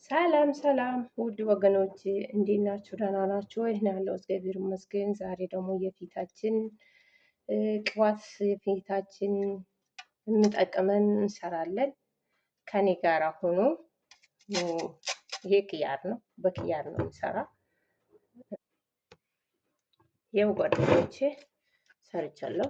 ሰላም ሰላም ውድ ወገኖች እንዴት ናችሁ? ደህና ናችሁ ወይ? እኔ ያለው እግዚአብሔር ይመስገን። ዛሬ ደግሞ የፊታችን ቅባት የፊታችን የሚጠቅመን እንሰራለን። ከኔ ጋር ሆኖ ይሄ ኪያር ነው። በኪያር ነው የምሰራ። ይኸው ጓደኞቼ ሰርቻለሁ።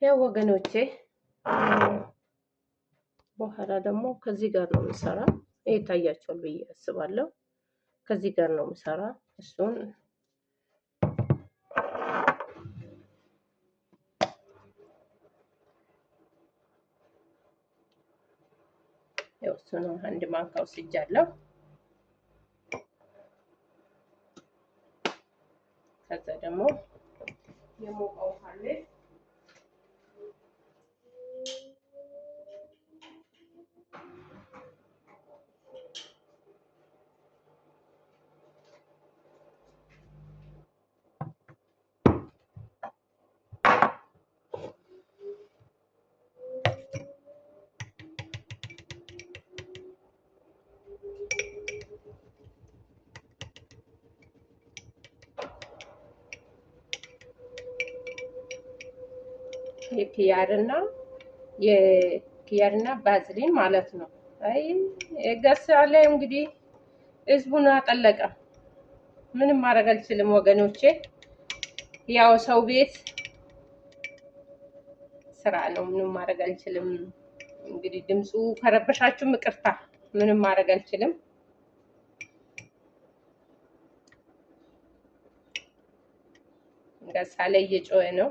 ያው ወገኖቼ በኋላ ደግሞ ከዚህ ጋር ነው የምሰራ። ይታያችኋል ብዬ አስባለሁ። ከዚህ ጋር ነው የምሰራ። እሱን ያው እሱን አንድ ማንካ ወስጃለሁ። ከዛ ደግሞ የሞቀ ውሃ አለ። የኪያርና ባዝሊን ማለት ነው። አይ ገሳ ላይ እንግዲህ ህዝቡን አጠለቀ። ምንም ማድረግ አልችልም ወገኖቼ። ያው ሰው ቤት ስራ ነው። ምንም ማድረግ አልችልም። እንግዲህ ድምፁ ከረበሻችሁ ይቅርታ። ምንም ማድረግ አልችልም። ገሳ ላይ እየጮኸ ነው።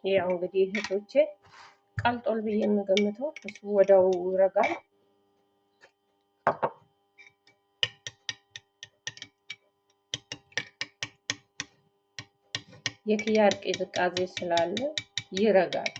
ያው እንግዲህ እህቶቼ ቀልጦል ብዬ የምገምተው እሱ ወዲያው ይረጋል። የኪያር ቅዝቃዜ ስላለ ይረጋል።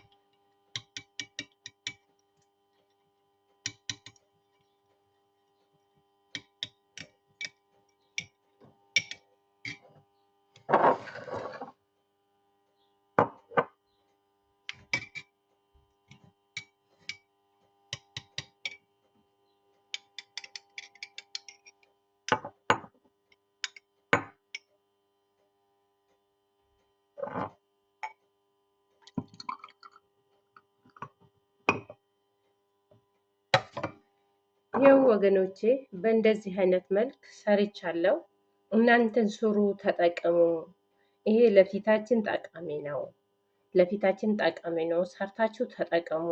ይኸው ወገኖቼ በእንደዚህ አይነት መልክ ሰርቻለሁ። እናንተን ስሩ፣ ተጠቀሙ። ይሄ ለፊታችን ጠቃሚ ነው። ለፊታችን ጠቃሚ ነው። ሰርታችሁ ተጠቀሙ።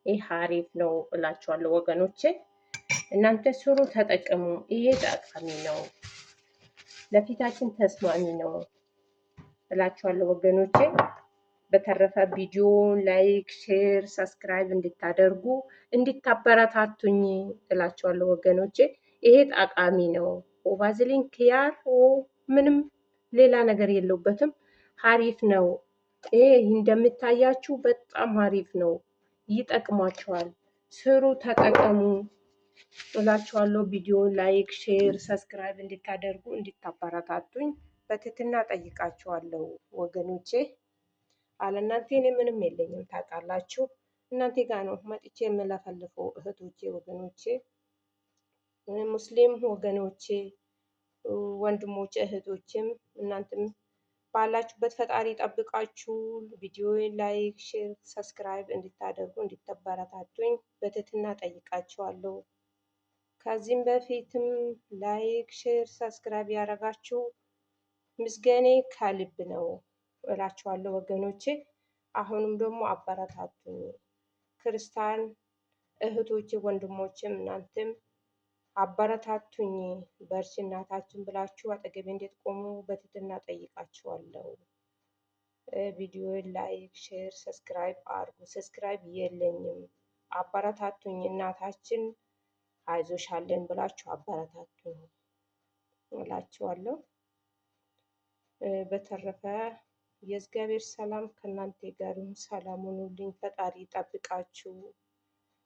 ይህ አሪፍ ነው እላችኋለሁ ወገኖቼ። እናንተ ስሩ፣ ተጠቀሙ። ይሄ ጠቃሚ ነው፣ ለፊታችን ተስማሚ ነው እላችኋለሁ ወገኖቼ። በተረፈ ቪዲዮ ላይክ፣ ሼር፣ ሰብስክራይብ እንድታደርጉ እንድታበረታቱኝ እላችኋለሁ ወገኖቼ። ይሄ ጠቃሚ ነው። ቫዝሊን ኪያር ምንም ሌላ ነገር የለውበትም። አሪፍ ነው። ይሄ እንደምታያችሁ በጣም አሪፍ ነው። ይጠቅማችኋል። ስሩ፣ ተጠቀሙ እላችኋለሁ። ቪዲዮ ላይክ፣ ሼር፣ ሰብስክራይብ እንድታደርጉ እንድታበረታቱኝ በትህትና ጠይቃችኋለሁ ወገኖቼ። አለ እናንተ እኔ ምንም የለኝም ታውቃላችሁ። እናንተ ጋር ነው መጥቼ የምለፈልፈው እህቶቼ፣ ወገኖቼ፣ ሙስሊም ወገኖቼ ወንድሞች እህቶችም እናንተም ባላችሁበት ፈጣሪ ጠብቃችሁ ቪዲዮ ላይክ፣ ሼር፣ ሰብስክራይብ እንድታደርጉ እንድታበረታቱኝ በትህትና ጠይቃችኋለሁ። ከዚህም በፊትም ላይክ፣ ሼር፣ ሰብስክራይብ ያደረጋችሁ ምስጋኔ ከልብ ነው እላችኋለሁ ወገኖቼ። አሁንም ደግሞ አበረታቱኝ። ክርስቲያን እህቶቼ ወንድሞችም እናንተም አበረታቱኝ። በርቺ እናታችን ብላችሁ አጠገቤ እንድትቆሙ በትህትና ጠይቃችኋለሁ። ቪዲዮ ላይክ፣ ሼር፣ ሰብስክራይብ አድርጉ። ሰብስክራይብ የለኝም፣ አበረታቱኝ። እናታችን አይዞሻለን ብላችሁ አበረታቱኝ እላችኋለሁ። በተረፈ የእግዚአብሔር ሰላም ከእናንተ ጋር ይሁን። ሰላም ሁኑልኝ። ፈጣሪ ጠብቃችሁ።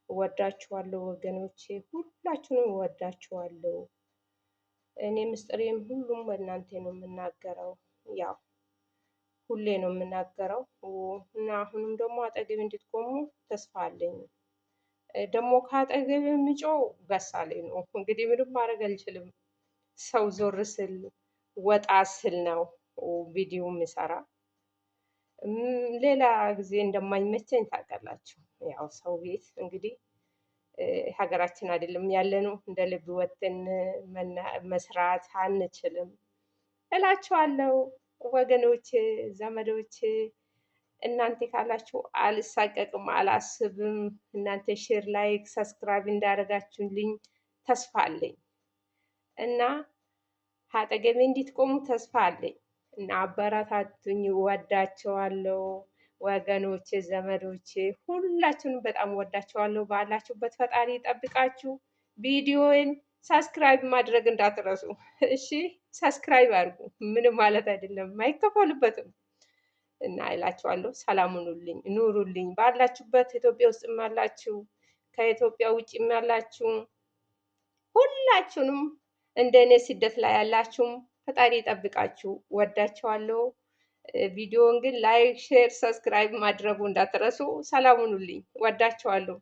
እወዳችኋለሁ ወገኖቼ፣ ሁላችሁንም እወዳችኋለሁ። እኔ ምስጢሬም ሁሉም በእናንተ ነው የምናገረው፣ ያው ሁሌ ነው የምናገረው እና አሁንም ደግሞ አጠገብ እንድትቆሙ ተስፋ አለኝ። ደግሞ ከአጠገብ የምጮው ገሳሌ ነው። እንግዲህ ምንም ማድረግ አልችልም። ሰው ዞር ስል ወጣ ስል ነው ቪዲዮ የምሰራ። ሌላ ጊዜ እንደማይመቸኝ ታውቃላችሁ። ያው ሰው ቤት እንግዲህ ሀገራችን አይደለም ያለነው፣ እንደ ልብ ወጥተን መስራት አንችልም እላችኋለሁ ወገኖች፣ ዘመዶች። እናንተ ካላችሁ አልሳቀቅም፣ አላስብም። እናንተ ሼር፣ ላይክ፣ ሰብስክራይብ እንዳደረጋችሁልኝ ተስፋ አለኝ እና አጠገቤ እንድትቆሙ ተስፋ አለኝ እና አበረታቱኝ። እወዳቸዋለሁ ወገኖቼ፣ ዘመዶቼ፣ ሁላችሁንም በጣም እወዳቸዋለሁ። ባላችሁበት ፈጣሪ ይጠብቃችሁ። ቪዲዮውን ሳብስክራይብ ማድረግ እንዳትረሱ እሺ። ሳብስክራይብ አድርጉ፣ ምንም ማለት አይደለም፣ አይከፈልበትም እና እላችኋለሁ። ሰላም ሁኑልኝ፣ ኑሩልኝ። ባላችሁበት ኢትዮጵያ ውስጥም ያላችሁ ከኢትዮጵያ ውጭም ያላችሁ ሁላችሁንም እንደኔ ስደት ላይ ያላችሁም ፈጣሪ ይጠብቃችሁ። ወዳችኋለሁ። ቪዲዮውን ግን ላይክ፣ ሼር፣ ሰብስክራይብ ማድረጉ እንዳትረሱ። ሰላም ሁኑልኝ። ወዳችኋለሁ።